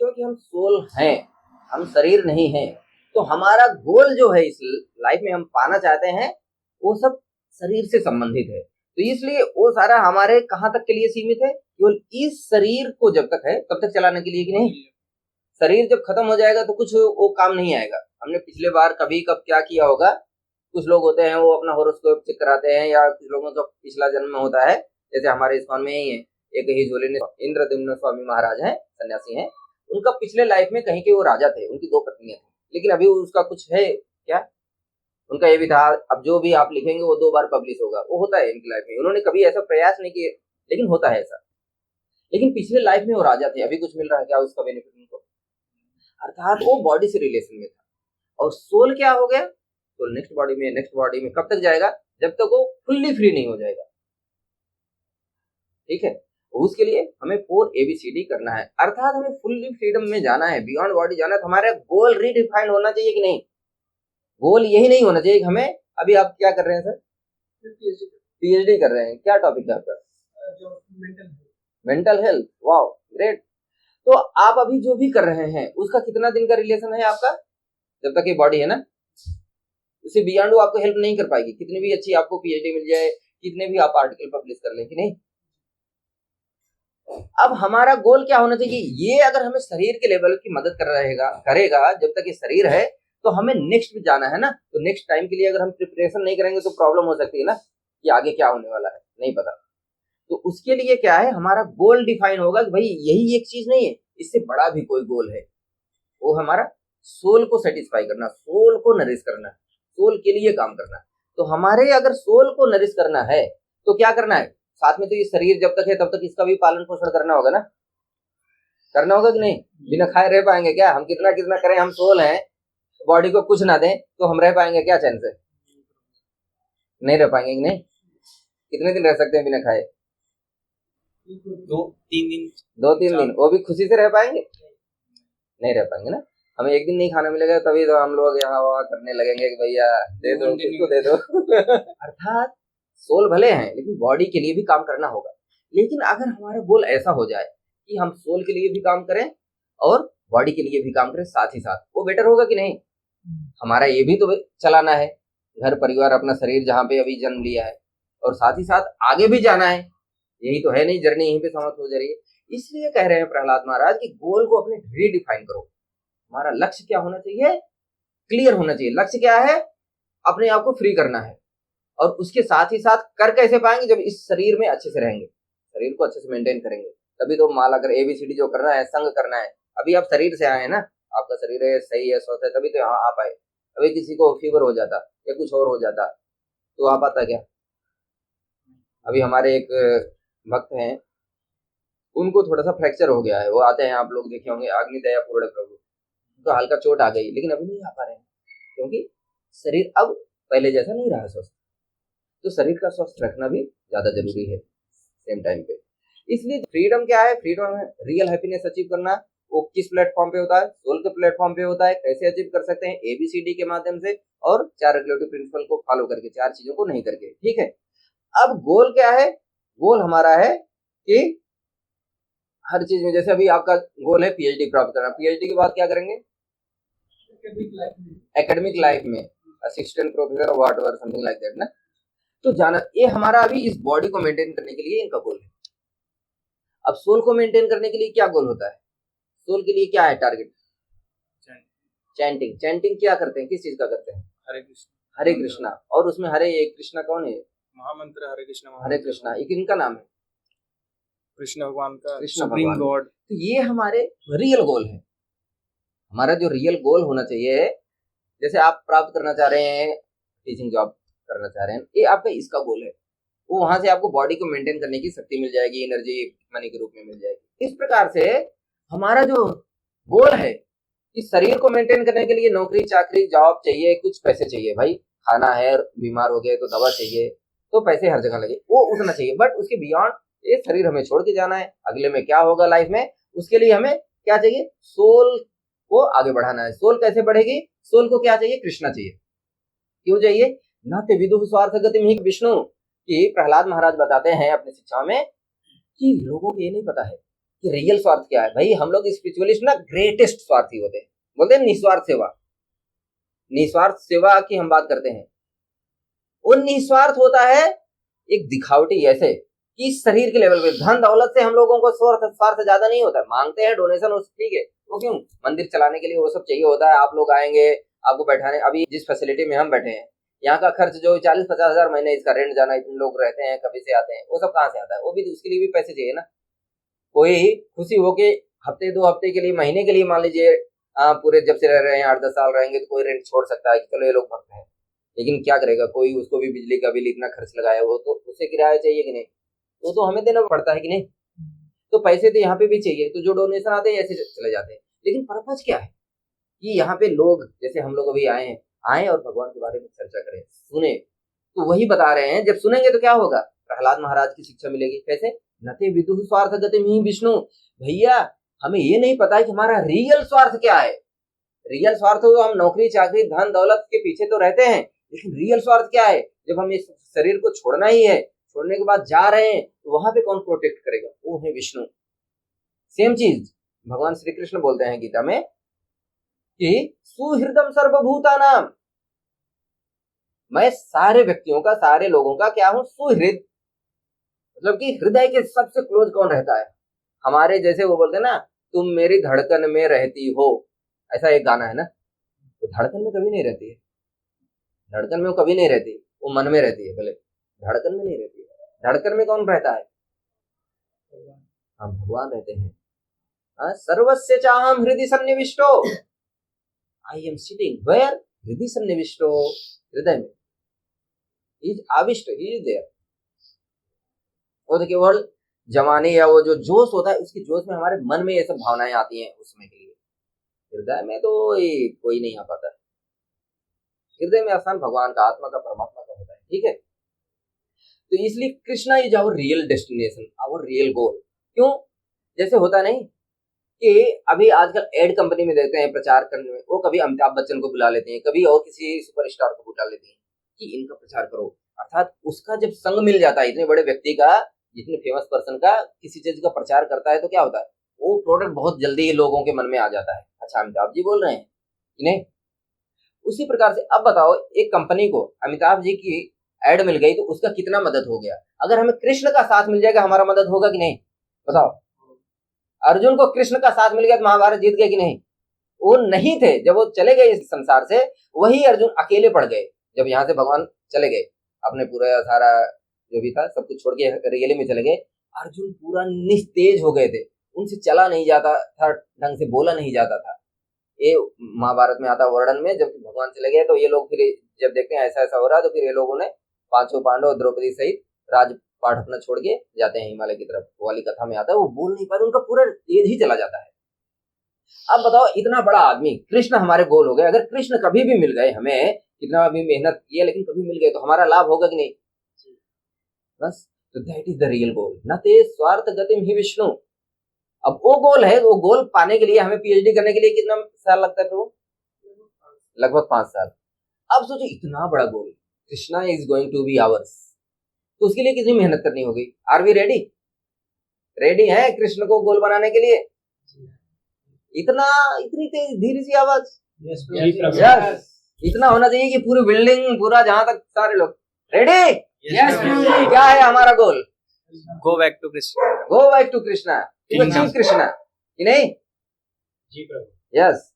क्योंकि हम सोल हैं, हम शरीर नहीं हैं, तो हमारा गोल जो है इस लाइफ में हम पाना चाहते हैं वो सब शरीर से संबंधित है। तो इसलिए वो सारा हमारे कहाँ तक के लिए सीमित है, केवल इस शरीर को जब तक है तब तक चलाने के लिए, कि नहीं। शरीर जब खत्म हो जाएगा तो कुछ वो काम नहीं आएगा। हमने पिछले बार कभी कब क्या किया होगा, कुछ लोग होते हैं वो अपना होरोस्कोप चेक कराते हैं, या कुछ लोगों का पिछला जन्म होता है, जैसे हमारे इस्कॉन में ही है एक ही झोले ने इंद्रद्युम्न स्वामी महाराज हैं, सन्यासी हैं, उनका पिछले लाइफ में कहीं के वो राजा थे, उनकी 2 पत्नियां थी, लेकिन अभी उसका कुछ है क्या, उनका ये भी था। अब जो भी आप लिखेंगे वो 2 बार पब्लिश होगा, वो होता है इनकी लाइफ में। उन्होंने कभी ऐसा प्रयास नहीं किए, लेकिन होता है ऐसा। लेकिन पिछले लाइफ में वो राजा थे, अभी कुछ मिल रहा है क्या उसका बेनिफिट उनको, अर्थात वो बॉडी से रिलेशन में था। और सोल क्या हो गया, तो नेक्स्ट बॉडी में कब तक जाएगा, जब तक वो फुल्ली फ्री नहीं हो जाएगा। ठीक है, उसके लिए हमें 4 ABCD करना है, अर्थात हमें फुल्ली फ्रीडम में जाना है, बियॉन्ड बॉडी जाना है। तो हमारा गोल रीडिफाइंड होना चाहिए कि नहीं। गोल यही नहीं होना चाहिए कि हमें, अभी आप क्या कर रहे हैं सर, PhD कर रहे हैं, क्या टॉपिक है आपका, मेंटल हेल्थ, वाओ ग्रेट। तो आप अभी जो भी कर रहे हैं उसका कितना दिन का रिलेशन है आपका, जब तक ये बॉडी है ना, उससे बियॉन्ड वो आपको हेल्प नहीं कर पाएगी, कितनी भी अच्छी आपको PhD मिल जाए, कितने भी आप आर्टिकल पब्लिश कर लें, कि नहीं। अब हमारा गोल क्या होना चाहिए, ये अगर हमें शरीर के लेवल की मदद करेगा जब तक ये शरीर है, तो हमें नेक्स्ट में जाना है ना। तो नेक्स्ट टाइम के लिए अगर हम प्रिपरेशन नहीं करेंगे तो प्रॉब्लम हो सकती है ना, कि आगे क्या होने वाला है नहीं पता। तो उसके लिए क्या है, हमारा गोल डिफाइन होगा कि भाई यही एक चीज नहीं है, इससे बड़ा भी कोई गोल है। वो हमारा सोल को सेटिस्फाई करना, सोल को नरिश करना, सोल के लिए काम करना। तो हमारे अगर सोल को नरिश करना है तो क्या करना है, साथ में तो ये शरीर जब तक है तब तक इसका भी पालन पोषण करना होगा ना, करना होगा कि नहीं। बिना खाए रह पाएंगे क्या, हम कितना कितना करें, हम सोल हैं, बॉडी को कुछ ना दें तो हम रह पाएंगे क्या चैन से, नहीं रह पाएंगे कि नहीं। कितने दिन रह सकते हैं बिना खाए, 2-3 दिन, 2-3 दिन, वो भी खुशी से रह पाएंगे, नहीं रह पाएंगे ना। हमें एक दिन नहीं खाना मिलेगा तभी तो हम लोग यहाँ वहाँ करने लगेंगे कि भैया दे दो, किसको दे दो। अर्थात सोल भले हैं लेकिन बॉडी के लिए भी काम करना होगा। लेकिन अगर हमारा गोल ऐसा हो जाए कि हम सोल के लिए भी काम करें और बॉडी के लिए भी काम करें साथ ही साथ, वो बेटर होगा कि नहीं। हमारा ये भी तो चलाना है, घर परिवार अपना शरीर जहाँ पे अभी जन्म लिया है, और साथ ही साथ आगे भी जाना है, यही तो है नहीं, जर्नी यहीं पे समाप्त हो जा रही है। इसलिए कह रहे हैं प्रहलाद महाराज कि गोल को अपने रीडिफाइन करो। हमारा लक्ष्य क्या होना चाहिए, क्लियर होना चाहिए। लक्ष्य क्या है, अपने आप को फ्री करना है। और उसके साथ ही साथ कर कैसे पाएंगे, जब इस शरीर में अच्छे से रहेंगे, शरीर को अच्छे से मेंटेन करेंगे, तभी तो माला कर ABCD जो करना है, संग करना है। अभी आप शरीर से आए हैं ना, आपका शरीर है सही है, स्वस्थ है, तभी तो यहाँ आप आए। अभी किसी को फीवर हो जाता या कुछ और हो जाता तो आ पाता क्या। अभी हमारे एक भक्त हैं, उनको थोड़ा सा फ्रैक्चर हो गया है, वो आते हैं, आप लोग देखे होंगे, अग्नि दया पूर्ण प्रभु, तो हल्का चोट आ गई, लेकिन अभी नहीं आ पा रहे हैं क्योंकि शरीर अब पहले जैसा नहीं रहा स्वस्थ। तो शरीर का स्वस्थ रखना भी ज्यादा जरूरी है सेम टाइम पे। इसलिए फ्रीडम क्या है, फ्रीडम है रियल हैप्पीनेस अचीव करना। वो किस प्लेटफॉर्म पे होता है, सोल के प्लेटफॉर्म पे होता है। कैसे अचीव कर सकते हैं, ABCD के माध्यम से, और 4 रेगुलेटिव प्रिंसिपल को फॉलो करके, 4 चीजों को नहीं करके। ठीक है, अब गोल क्या है, गोल हमारा है कि हर चीज में, जैसे अभी आपका गोल है PhD प्राप्त करना, PhD के बाद क्या करेंगे, एकेडमिक लाइफ में assistant professor what ever something like that ना। तो जाना, ये हमारा अभी इस बॉडी को मेंटेन करने के लिए इनका गोल है। अब सोल को मेंटेन करने के लिए क्या गोल होता है, सोल के लिए क्या है टारगेट, चैंटिंग। चैंटिंग क्या करते हैं, किस चीज का करते हैं, हरे कृष्ण, हरे कृष्णा। और उसमें हरे कृष्णा कौन है, महामंत्र हरे कृष्ण, हरे कृष्णा, ये किनका नाम है, कृष्ण भगवान का, कृष्ण सुप्रीम भगवान। गॉड। तो ये हमारे रियल गोल है। हमारा जो रियल गोल होना चाहिए, जैसे आप प्राप्त करना चाह रहे हैं, टीचिंग जॉब करना चाह रहे हैं, ये आपका इसका गोल है। वो वहां से आपको बॉडी को मेंटेन करने की शक्ति मिल जाएगी, एनर्जी मनी के रूप में मिल जाएगी। इस प्रकार से हमारा जो गोल है, इस शरीर को मेंटेन करने के लिए नौकरी चाकरी जॉब चाहिए, कुछ पैसे चाहिए भाई, खाना है, बीमार हो गए तो दवा चाहिए, तो पैसे हर जगह लगे, वो उतना चाहिए। बट उसके बियॉन्ड ये शरीर हमें छोड़ के जाना है, अगले में क्या होगा लाइफ में, उसके लिए हमें क्या चाहिए, सोल को आगे बढ़ाना है। सोल कैसे बढ़ेगी, सोल को क्या चाहिए, कृष्णा चाहिए। क्यों चाहिए, नाते विदुः स्वार्थ गतिम हि विष्णु, कि प्रहलाद महाराज बताते हैं अपनी शिक्षा में कि लोगों को ये नहीं पता है कि रियल स्वार्थ क्या है। भाई हम लोग स्पिरिचुअलिस्ट ना ग्रेटेस्ट स्वार्थी होते हैं, बोलते हैं निस्वार्थ सेवा। निस्वार्थ सेवा की हम बात करते हैं, वो निस्वार्थ होता है एक दिखावटी ऐसे कि शरीर के लेवल पे धन दौलत से हम लोगों को स्वार्थ ज्यादा नहीं होता। मांगते हैं डोनेशन, ठीक है, वो क्यों, मंदिर चलाने के लिए वो सब चाहिए होता है। आप लोग आएंगे, आपको बैठाने, अभी जिस फैसिलिटी में हम बैठे हैं यहाँ का खर्च जो 40-50 हजार महीने इसका रेंट जाना, इतने लोग रहते हैं, कभी से आते हैं, वो सब कहाँ से आता है, वो भी उसके लिए भी पैसे चाहिए ना। कोई खुशी हो के हफ्ते 2 हफ्ते के लिए, महीने के लिए मान लीजिए पूरे जब से रह रहे हैं 8-10 साल रहेंगे तो कोई रेंट छोड़ सकता है कि चलो ये लोग भक्त हैं, लेकिन क्या करेगा कोई, उसको भी बिजली का बिल इतना खर्च लगाया, वो तो उसे किराया चाहिए कि नहीं, वो तो हमें देना पड़ता है कि नहीं। तो पैसे तो यहाँ पे भी चाहिए, तो जो डोनेशन आते हैं ऐसे चले जाते हैं। लेकिन पर्पज क्या है कि यहाँ पे लोग जैसे हम लोग अभी आए और भगवान के बारे में चर्चा करें, सुने, तो वही बता रहे हैं। जब सुनेंगे तो क्या होगा, प्रहलाद महाराज की शिक्षा मिलेगी। कैसे, नते विदुः स्वार्थ गतिम हि विष्णु। भैया हमें ये नहीं पता है कि हमारा रियल स्वार्थ क्या है। रियल स्वार्थ तो हम नौकरी चाकरी धन दौलत के पीछे तो रहते हैं, लेकिन रियल स्वार्थ क्या है, जब हम इस शरीर को छोड़ना ही है, छोड़ने के बाद जा रहे हैं, तो वहां पे कौन प्रोटेक्ट करेगा, वो है विष्णु। सेम चीज भगवान श्री कृष्ण बोलते हैं गीता में कि सुहृदम सर्वभूतानाम, मैं सारे व्यक्तियों का, सारे लोगों का क्या हूं, सुहृद, मतलब कि हृदय के सबसे क्लोज कौन रहता है हमारे। जैसे वो बोलते हैं ना, तुम मेरी धड़कन में रहती हो, ऐसा एक गाना है ना, तो धड़कन में कभी नहीं रहती है, धड़कन में वो कभी नहीं रहती, वो मन में रहती है, भले धड़कन में नहीं रहती है। धड़कन में कौन रहता है, हम भगवान रहते हैं। सर्वस्य चाहम हृदय सन्निविष्टो, आई एम सिटिंग वेयर, हृदय सन्निविष्टो, हृदय में, इज आविष्ट, ही इज देयर। वो तो केवल जमाने या वो जो जोश होता है, उसकी जोश में हमारे मन में ये सब भावनाएं आती हैं उसमें के लिए। हृदय में तो ये कोई नहीं आ पाता है। हृदय में स्थान भगवान का, आत्मा का, परमात्मा का होता है, ठीक है। तो इसलिए Krishna is our real destination, our real goal. क्यों, जैसे होता नहीं कि अभी आजकल एड कंपनी में देखते हैं प्रचार करने में, वो कभी अमिताभ बच्चन को बुला लेते हैं, कभी और किसी सुपरस्टार को बुला लेते हैं कि इनका प्रचार करो। अर्थात उसका जब संग मिल जाता है, इतने बड़े व्यक्ति का, जितने फेमस पर्सन का किसी चीज का प्रचार करता है, तो क्या होता है, वो प्रोडक्ट बहुत जल्दी ही लोगों के मन में आ जाता है। अच्छा अमिताभ जी बोल रहे हैं कि नहीं। उसी प्रकार से अब बताओ, एक कंपनी को अमिताभ जी की एड मिल गई तो उसका कितना मदद हो गया। अगर हमें कृष्ण का साथ मिल जाएगा, हमारा मदद होगा कि नहीं, बताओ। अर्जुन को कृष्ण का साथ मिल गया तो महाभारत जीत गए कि नहीं। वो नहीं थे, जब वो चले गए इस संसार से, वही अर्जुन अकेले पड़ गए। जब यहाँ से भगवान चले गए, अपने पूरा सारा जो भी था सब कुछ छोड़ के रियली में चले गए, अर्जुन पूरा निस्तेज हो गए थे, उनसे चला नहीं जाता था, ढंग से बोला नहीं जाता था। ये महाभारत में आता वर्णन में, जब भगवान चले गए तो ये लोग फिर जब देखते हैं ऐसा ऐसा हो रहा, तो फिर ये लोगों ने 5 पांडव द्रौपदी सहित राजपाट अपना छोड़ के जाते हैं हिमालय की तरफ। वो वाली कथा में आता है, वो बोल नहीं पाते, उनका पूरा तेज ही चला जाता है। अब बताओ, इतना बड़ा आदमी कृष्ण हमारे गोल हो गए। अगर कृष्ण कभी भी मिल गए, हमें कितना भी मेहनत किया लेकिन कभी मिल गए, तो हमारा लाभ होगा कि नहीं, बस। तो दैट इज द रियल गोल, न ते स्वार्थ गतिम हि विष्णु। अब वो गोल है, वो गोल पाने के लिए हमें पीएचडी करने के लिए कितना साल लगता है प्रभु, लगभग 5 साल। अब सोचो इतना बड़ा goal, Krishna is going to be ours, तो उसके लिए कितनी मेहनत करनी होगी। आर वी रेडी, रेडी है कृष्ण को गोल बनाने के लिए। इतनी तेज धीरे सी आवाज, यस, इतना होना चाहिए कि पूरी बिल्डिंग, पूरा जहां तक सारे लोग रेडी, यस। क्या है हमारा goal, go back to Krishna, go back to Krishna, to achieve Krishna, कि नहीं जी प्रभु, यस।